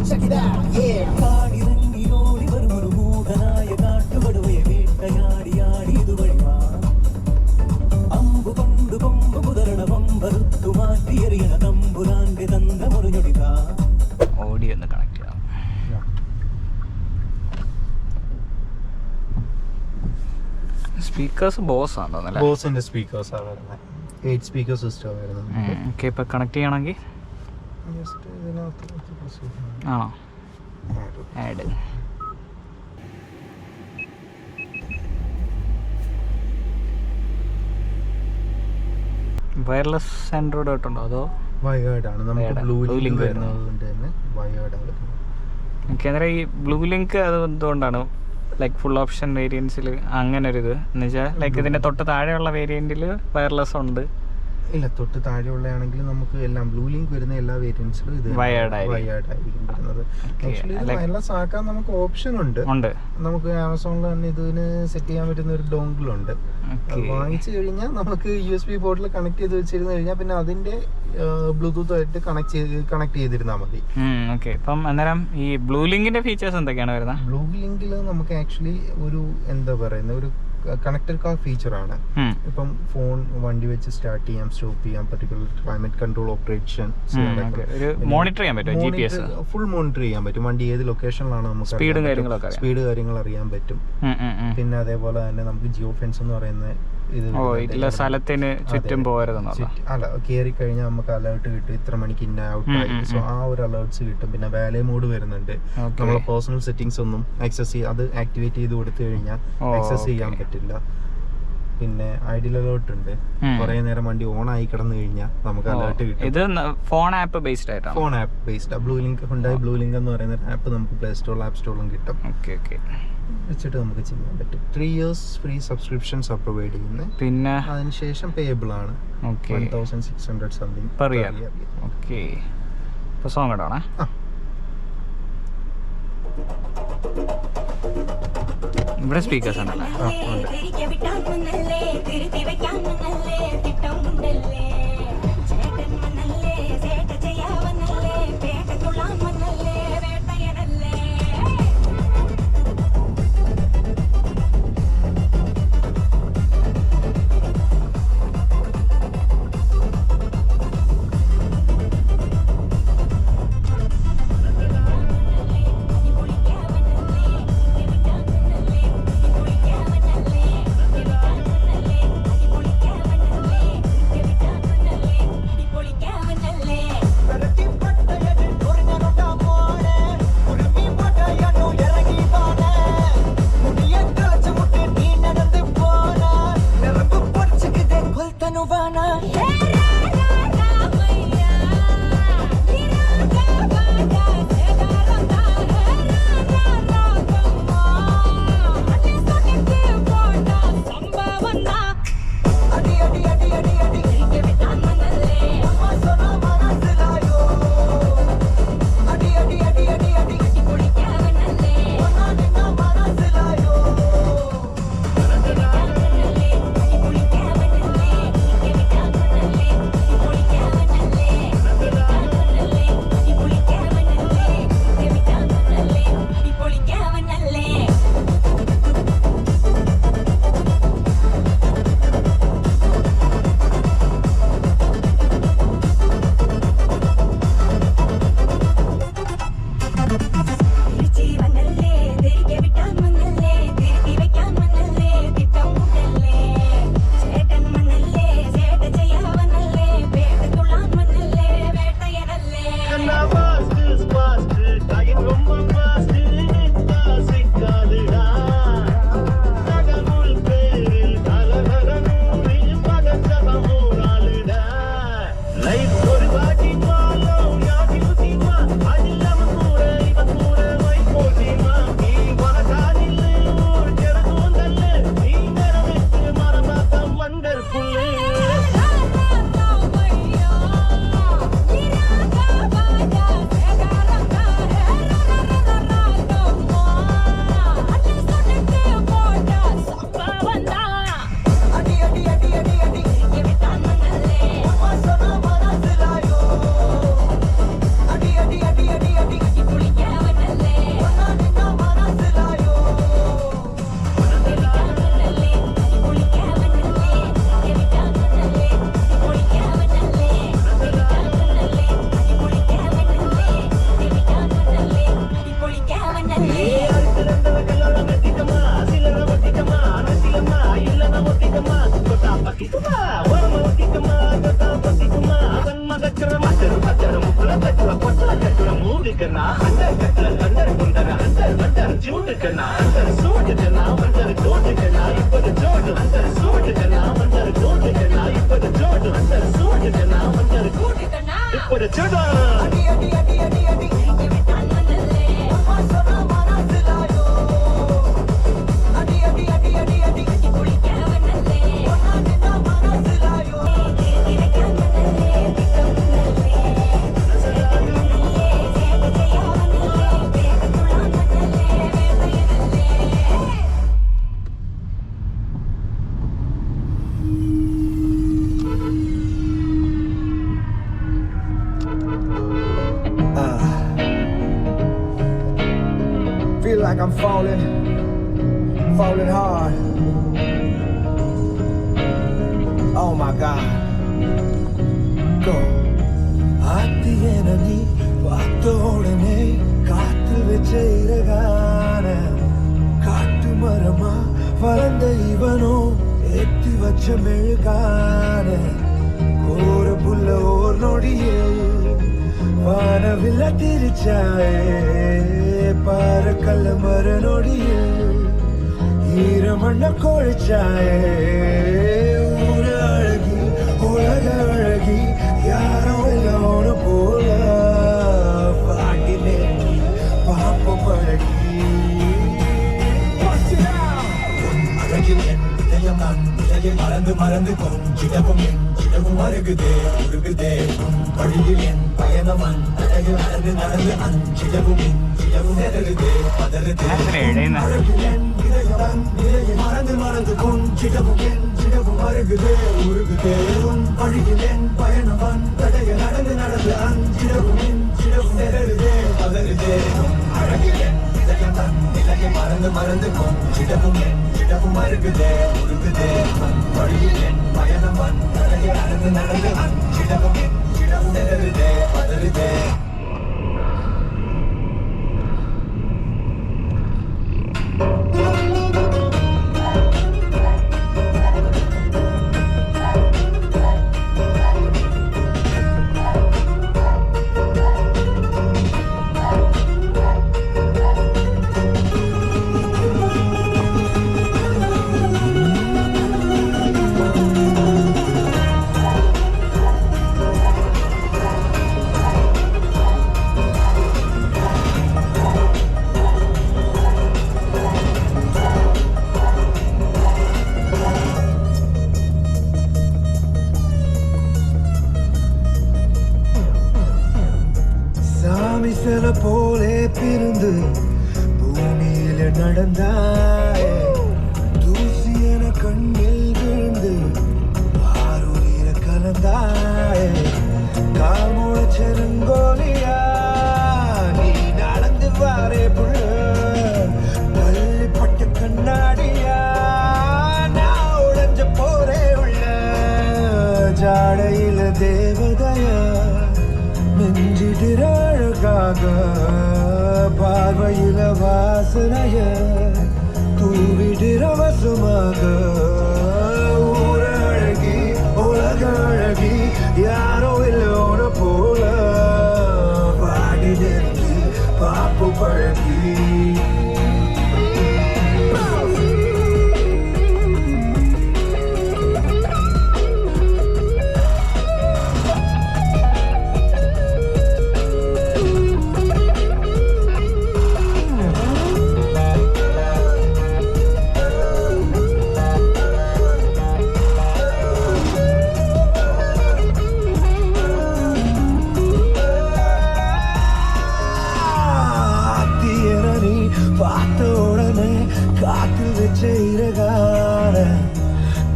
Check it out, yeah. Audio ഒന്ന് connect ചെയ്യാം. Speakers boss ആണോ? ബോസിന്റെ സ്പീക്കേഴ്സ് ആണ് വരുന്നത്. 8 സ്പീക്കർ സിസ്റ്റം വരുന്നത്. ഓക്കെ, ഇപ്പൊ കണക്ട് ചെയ്യണമെങ്കിൽ ആണോ? ആഡ് വയർലെസ് ആൻഡ്രോയിഡ് ആയിട്ടുണ്ടോ അതോ വയേർഡ് ആണ്? നമുക്ക് ബ്ലൂ ലിങ്ക് വരുന്നതുകൊണ്ട് തന്നെ വയേർഡ് ആണ്. ഓക്കെ, അന്നേരം ഈ ബ്ലൂ ലിങ്ക് അത് എന്തുകൊണ്ടാണ് ലൈക്ക് ഫുൾ ഓപ്ഷൻ വേരിയൻസിൽ അങ്ങനെ ഒരു ഇത് എന്ന് വെച്ചാൽ ലൈക്ക് ഇതിന്റെ തൊട്ട് താഴെയുള്ള വേരിയന്റിൽ വയർലെസ് ഉണ്ട്? ഇല്ല, തൊട്ട് താഴെയുള്ളതാണെങ്കിൽ നമുക്ക് എല്ലാം ബ്ലൂ ലിങ്ക് വരുന്ന എല്ലാ വേരിയൻസിലും ഇത് വയേർഡ് ആയിരിക്കും വരുന്നത്. ആക്ച്വലി ഇത് വയർലെസ് ആക്കാൻ നമുക്ക് ഓപ്ഷൻ ഉണ്ട്. നമുക്ക് ആമസോണിൽ തന്നെ ഇതിന് സെറ്റ് ചെയ്യാൻ പറ്റുന്ന ഒരു ഡോങ്കിൾ ഉണ്ട്. വാങ്ങിച്ചു കഴിഞ്ഞാൽ നമുക്ക് USB പോർട്ടിൽ കണക്ട് ചെയ്ത് വെച്ചിരുന്നു കഴിഞ്ഞാൽ പിന്നെ അതിന്റെ ബ്ലൂടൂത്ത് ആയിട്ട് കണക്ട് ചെയ്തിരുന്നാൽ മതി. ഓക്കെ, അപ്പം അന്നേരം ഈ ബ്ലൂ ലിങ്കിന്റെ ഫീച്ചേഴ്സ് എന്തൊക്കെയാണ് വരുന്നത്? ബ്ലൂ ലിങ്കിൽ നമുക്ക് ആക്ച്വലി ഒരു എന്താ പറയുന്ന ഒരു കണക്റ്റഡ് കാർ ഫീച്ചർ ആണ്. ഇപ്പം ഫോൺ വണ്ടി വെച്ച് സ്റ്റാർട്ട് ചെയ്യാം, സ്റ്റോപ്പ് ചെയ്യാം, particular climate control operation monitor ചെയ്യാൻ പറ്റും. GPS ഫുൾ മോണിറ്റർ ചെയ്യാൻ പറ്റും. വണ്ടി ഏത് ലൊക്കേഷനിലാണ് നമുക്ക് സ്പീഡ് കാര്യങ്ങൾ അറിയാൻ പറ്റും. പിന്നെ അതേപോലെ തന്നെ നമുക്ക് ജിയോ ഫെൻസ് എന്ന് പറയുന്ന സ്ഥലത്തിന് ചുറ്റും അല്ല, കയറി കഴിഞ്ഞാൽ നമുക്ക് അലേർട്ട് കിട്ടും, ഇത്ര മണിക്ക് ഇന്ന ഔട്ട് ആയി. സോ ആ ഒരു അലേർട്ട്സ് കിട്ടും. പിന്നെ വാലേ മോഡ് വരുന്നുണ്ട്. നമ്മളെ പേഴ്സണൽ സെറ്റിംഗ്സ് ഒന്നും അത് ആക്ടിവേറ്റ് ചെയ്ത് കൊടുത്തു കഴിഞ്ഞാൽ ആക്സസ് ചെയ്യാൻ പറ്റില്ല. പിന്നെ ഐഡിയൽ അലേർട്ട് ഉണ്ട്. കുറെ നേരം വണ്ടി ഓൺ ആയി കിടന്നു കഴിഞ്ഞാൽ നമുക്ക് അലേർട്ട് കിട്ടും. ഇത് ഫോൺ ആപ്പ് ബേസ്ഡ് ആയിട്ടാണ്. Phone app based. Blue link, Hyundai blue link എന്ന് പറയുന്ന ആപ്പ് നമുക്ക് പ്ലേ സ്റ്റോറിലും ആപ്പ് സ്റ്റോറിലും കിട്ടും. വെച്ചിട്ട് നമുക്ക് ചെയ്യാൻ പറ്റും. 3 years ഫ്രീ സബ്സ്ക്രിപ്ഷൻസ് ആണ് പ്രൊവൈഡ് ചെയ്യുന്നത്. പിന്നെ അതിനുശേഷം പേയബിൾ ആണ്. 1600 സംതിങ് പെർ ഇയർ. ഓക്കെ, ഇപ്പോൾ സോങ് ഇടാണേ. ഇവിടെ സ്പീക്കേഴ്സ് ആണല്ലേ? Feel like I'm falling hard. Oh my God. Go. ஆத்தியனி பார்த்தோடனே காத்து வச்ச இரகான காட்டு மரமா வளர்ந்த இவனோ ஏத்தி வச்ச மெழுகான கோர புல்ல ஓர் நொடியில் வானவில்ல திரிச்சாயே பாரக்கல்ல மர நொடியில் ஈரமண்ண கொழிச்சாயே ஊர அழகி உலக அழகி யாரோ இல்லோன போல பாட்டி நேக்கி பாப்ப பழகி அழகில் என் இதயம் நான் இதயம் மறந்து மறந்து கொஞ்சிடவும் என் சிடவும் அருகுதே உருகுதே உன் வழியில் என் பயணமன் அழகு நடந்து நடந்து அஞ்சிடவும் என் சிடவும் நெருகுதே பதறுதே அழகில் என் இதயம் இதயம் மறந்து மறந்து கொஞ்சிடவும் என் சிடவும் அருகுதே உருகுதே உன் வழியில் என் பயணமன் அழகு நடந்து நடந்து அஞ்சிடவும் என் சிடவும் நெருகுதே பதறுதே அழகில் என் இதயம் இதயம் மறந்து மறந்து கொஞ்சிடவும் என் சிடவும் அருகுதே உருகுதே உன் வழியில் என் பயணமன் அழகு நடந்து நடந்து அஞ்சிடவும் என் சிடவும் நெருகுதே பதறுதே சில போலே பிறந்து பூமியில நடந்தாயே தூசி என கண்ணில் விழுந்து ஆறுயிர கலந்தாயே காமோட செருங்கோலியா நீ நடந்து வாரே புள்ள பள்ளிப்பட்ட கண்ணாடியா நான் உடைஞ்ச போரே உள்ள ஜாடையில தேவதையா நெஞ்சிடிற அழகாக பார்வையில வாசனைய தூவிடிற வசமாக ஊர அழகி உலக அழகி யாரோ இல்லோன போல பாடி நெருங்கி பாப்பு பழகி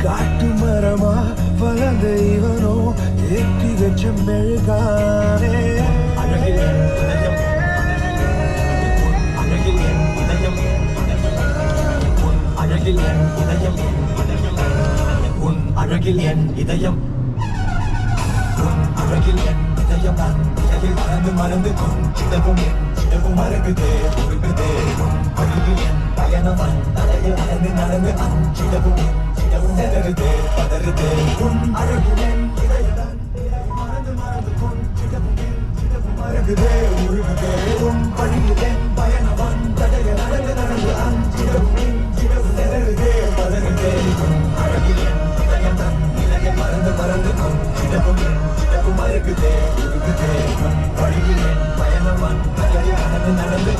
காட்டு மரமா வளர்ந்த இவனோ ஏற்றி வச்ச மெழுகானே அழகில் என் இதயம் அழகில் என் இதயம் நான் இதழில் மறந்து மறந்து கொஞ்சிடவும் என் சிடவும் மறகுதே உருகுதே வழியில் என் பயணமன் தலையில் நடந்து நடந்து அஞ்சிடவும் என் சிடவும் நெருகுதே பதறுதே உன் அழகில் என் இதயம் மறந்து மறந்து கொஞ்சிடவும் என் சிடவும் மறுகுதே உருகுதே உன் வழியில் என் பயணவன் தடைய நடந்து நடந்து அஞ்சிடவும் இஞ்சிடவும் நிழலுதே பதறுதே உன் அழகில் என் இதயம் தன் நிலையை மறந்து மறந்து கொஞ்சிடவும் இஞ்சிடவும் மறுகுதே உருகுதே உன் வழியில் என் பயணவன் தடைய நடந்து நடந்து